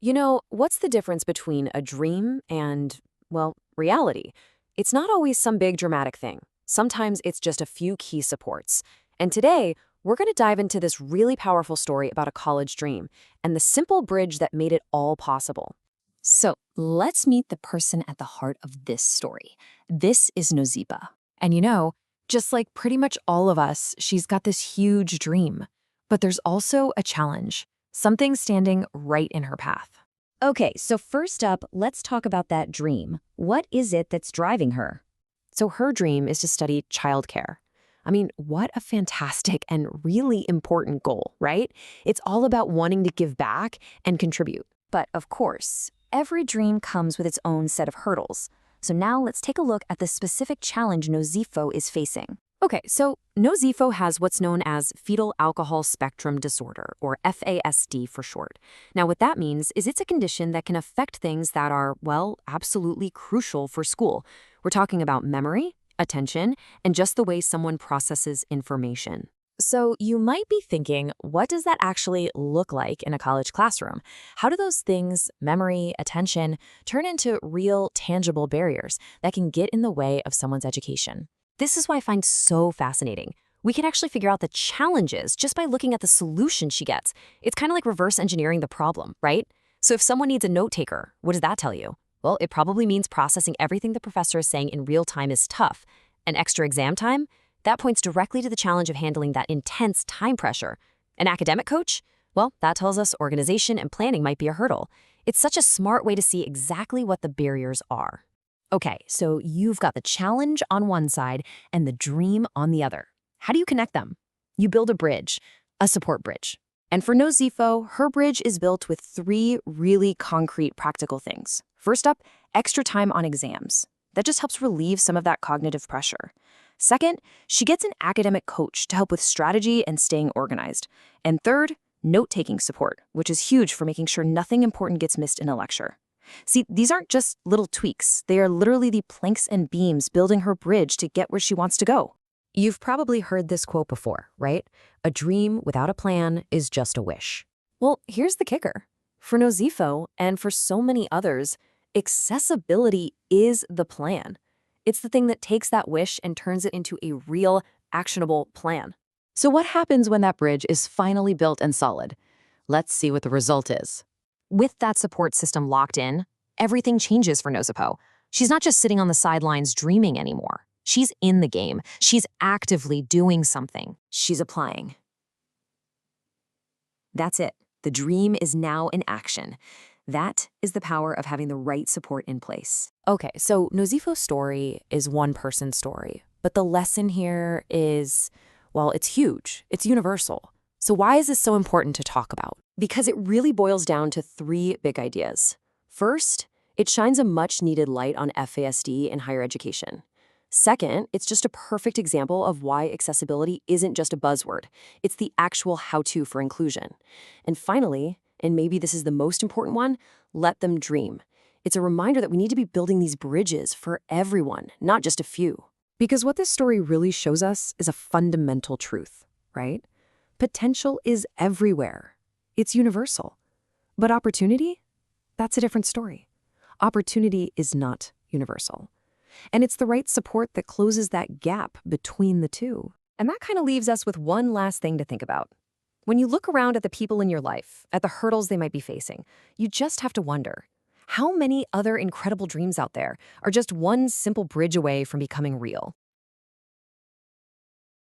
What's the difference between a dream and, well, reality? It's not always some big dramatic thing. Sometimes it's just a few key supports. And today, we're going to dive into this really powerful story about a college dream and the simple bridge that made it all possible. So let's meet the person at the heart of this story. This is Nozipho. And just like pretty much all of us, she's got this huge dream. But there's also a challenge, something standing right in her path. Okay, so first up, let's talk about that dream. What is it that's driving her? So her dream is to study childcare. I mean, what a fantastic and really important goal, right? It's all about wanting to give back and contribute. But of course, every dream comes with its own set of hurdles. So now let's take a look at the specific challenge Nozipho is facing. Okay, so Nozipho has what's known as fetal alcohol spectrum disorder, or FASD for short. Now, what that means is it's a condition that can affect things that are, well, absolutely crucial for school. We're talking about memory, attention, and just the way someone processes information. So you might be thinking, what does that actually look like in a college classroom? How do those things, memory, attention, turn into real, tangible barriers that can get in the way of someone's education? This is why I find so fascinating. We can actually figure out the challenges just by looking at the solution she gets. It's kind of like reverse engineering the problem, right? So if someone needs a note taker, what does that tell you? Well, it probably means processing everything the professor is saying in real time is tough. And extra exam time? That points directly to the challenge of handling that intense time pressure. An academic coach? Well, that tells us organization and planning might be a hurdle. It's such a smart way to see exactly what the barriers are. Okay, so you've got the challenge on one side and the dream on the other. How do you connect them? You build a bridge, a support bridge. And for Nozipho, her bridge is built with three really concrete practical things. First up, extra time on exams. That just helps relieve some of that cognitive pressure. Second, she gets an academic coach to help with strategy and staying organized. And third, note-taking support, which is huge for making sure nothing important gets missed in a lecture. See, these aren't just little tweaks. They are literally the planks and beams building her bridge to get where she wants to go. You've probably heard this quote before, right? A dream without a plan is just a wish. Well, here's the kicker. For Nozipho, and for so many others, accessibility is the plan. It's the thing that takes that wish and turns it into a real, actionable plan. So what happens when that bridge is finally built and solid? Let's see what the result is. With that support system locked in, everything changes for Nozipho. She's not just sitting on the sidelines dreaming anymore. She's in the game. She's actively doing something. She's applying. That's it. The dream is now in action. That is the power of having the right support in place. Okay, so Nozipho's story is one person's story, but the lesson here is, well, it's huge. It's universal. So why is this so important to talk about? Because it really boils down to three big ideas. First, it shines a much-needed light on FASD in higher education. Second, it's just a perfect example of why accessibility isn't just a buzzword. It's the actual how-to for inclusion. And finally, and maybe this is the most important one, let them dream. It's a reminder that we need to be building these bridges for everyone, not just a few. Because what this story really shows us is a fundamental truth, right? Potential is everywhere. It's universal. But opportunity? That's a different story. Opportunity is not universal. And it's the right support that closes that gap between the two. And that kind of leaves us with one last thing to think about. When you look around at the people in your life, at the hurdles they might be facing, you just have to wonder, how many other incredible dreams out there are just one simple bridge away from becoming real?